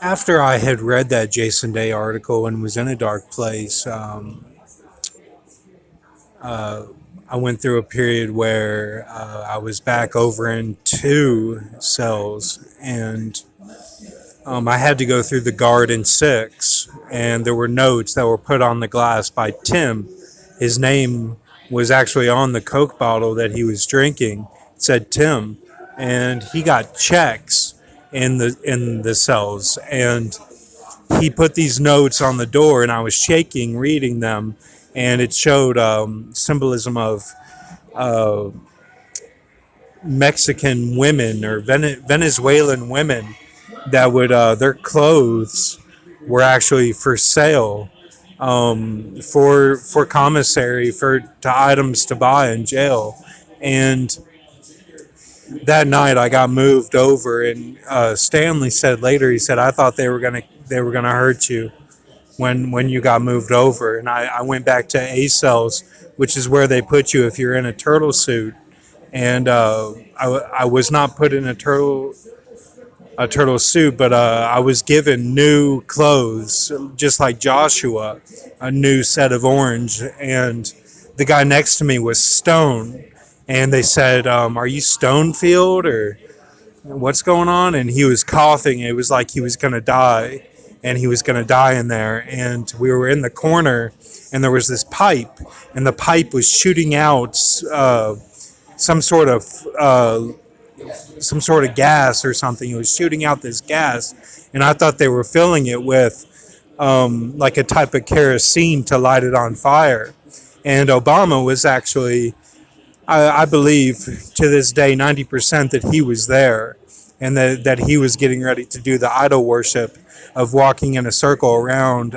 After I had read that Jason Day article and was in a dark place, I went through a period where I was back over in two cells, and I had to go through the guard in six, and there were notes that were put on the glass by Tim. His name was actually on the Coke bottle that he was drinking. It said Tim, and he got checks in the cells, and he put these notes on the door, and I was shaking reading them, and it showed symbolism of uh, Mexican women or Venezuelan women that would their clothes were actually for sale, for commissary, for to items to buy in jail. And that night I got moved over, and Stanley said later, he said, I thought they were gonna hurt you when you got moved over. And I went back to A cells, which is where they put you if you're in a turtle suit. And I was not put in a turtle suit, but I was given new clothes, just like Joshua, a new set of orange. And the guy next to me was Stone, and they said, "Are you Stonefield or what's going on?" And he was coughing. It was like he was gonna die, and he was gonna die in there. And we were in the corner, and there was this pipe, and the pipe was shooting out some sort of some sort of gas or something. It was shooting out this gas, and I thought they were filling it with like a type of kerosene to light it on fire. And Obama was actually, I believe, to this day, 90% that he was there, and that he was getting ready to do the idol worship of walking in a circle around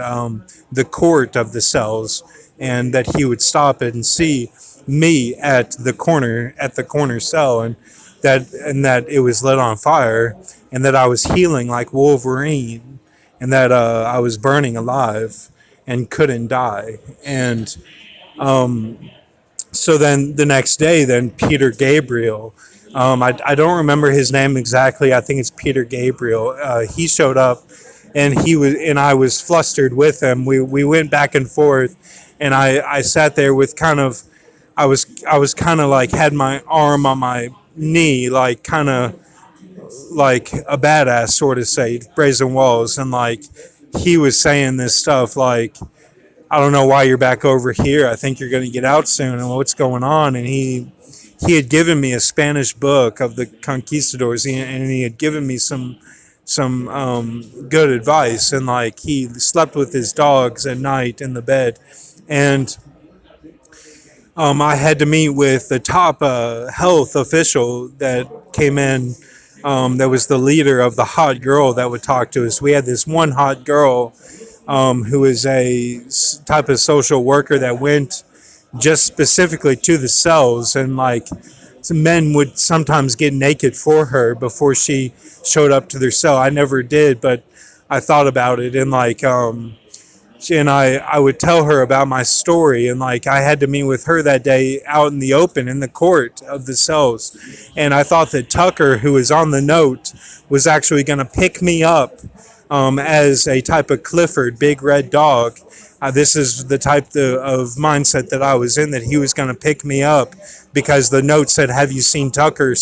the court of the cells, and that he would stop and see me at the corner cell, and that it was lit on fire, and that I was healing like Wolverine, and that I was burning alive and couldn't die. And so then the next day, then Peter Gabriel, I don't remember his name exactly. I think it's Peter Gabriel. He showed up, and I was flustered with him. We went back and forth, and I sat there with kind of, I was kind of like had my arm on my knee, like kind of like a badass sort of say, brazen walls, and like he was saying this stuff like, I don't know why you're back over here. I think you're going to get out soon, and what's going on? And he had given me a Spanish book of the conquistadors, and he had given me some good advice, and like he slept with his dogs at night in the bed. And I had to meet with the top health official that came in. That was the leader of the hot girl that would talk to us. We had this one hot girl who is a type of social worker that went just specifically to the cells, and like some men would sometimes get naked for her before she showed up to their cell. I never did, but I thought about it, and like and I would tell her about my story, and like I had to meet with her that day out in the open in the court of the cells. And I thought that Tucker, who was on the note, was actually going to pick me up as a type of Clifford big red dog. This is the type of mindset that I was in, that he was going to pick me up because the note said, have you seen Tucker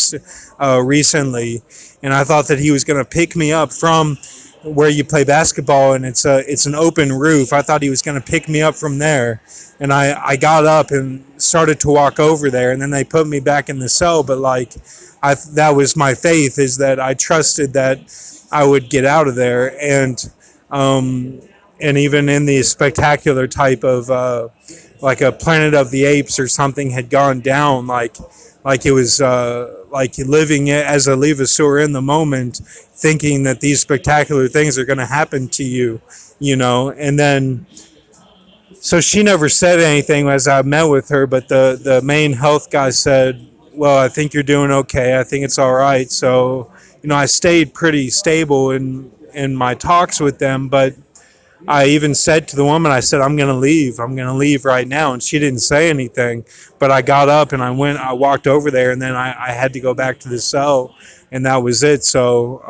recently? And I thought that he was going to pick me up from where you play basketball, and it's an open roof. I thought he was going to pick me up from there, and I got up and started to walk over there, and then they put me back in the cell. But like, that was my faith, is that I trusted that I would get out of there. And even in the spectacular type of like a Planet of the Apes or something had gone down, like it was like living as a levasseur in the moment, thinking that these spectacular things are going to happen to you, And then, so she never said anything as I met with her, but the main health guy said, well, I think you're doing okay. I think it's all right. So, I stayed pretty stable in my talks with them, but I even said to the woman, I said, I'm going to leave. I'm going to leave right now. And she didn't say anything. But I got up and I walked over there, and then I had to go back to the cell, and that was it. So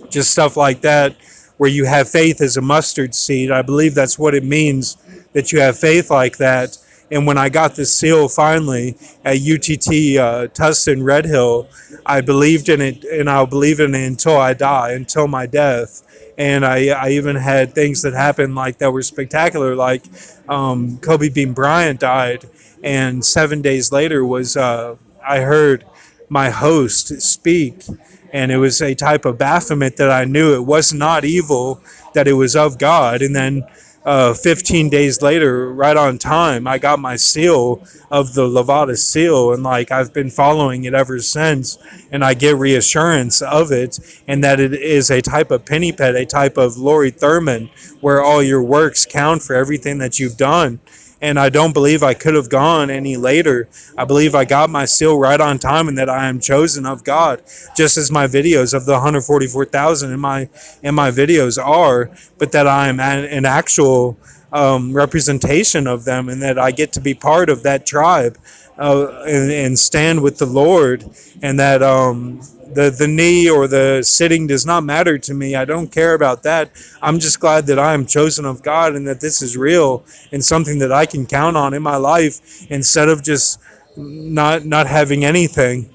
just stuff like that, where you have faith as a mustard seed. I believe that's what it means, that you have faith like that. And when I got the seal finally at UTT Tustin Red Hill, I believed in it, and I'll believe in it until I die, until my death. And I even had things that happened like that were spectacular, like Kobe Bean Bryant died, and 7 days later was I heard my host speak, and it was a type of Baphomet that I knew it was not evil, that it was of God. And then 15 days later, right on time, I got my seal of the Levada seal, and like I've been following it ever since, and I get reassurance of it, and that it is a type of penny pet, a type of Lori Thurman, where all your works count for everything that you've done. And I don't believe I could have gone any later. I believe I got my seal right on time, and that I am chosen of God, just as my videos of the 144,000 in my videos are, but that I am an actual representation of them, and that I get to be part of that tribe, and stand with the Lord, and that the knee or the sitting does not matter to me. I don't care about that. I'm just glad that I am chosen of God, and that this is real and something that I can count on in my life, instead of just not having anything.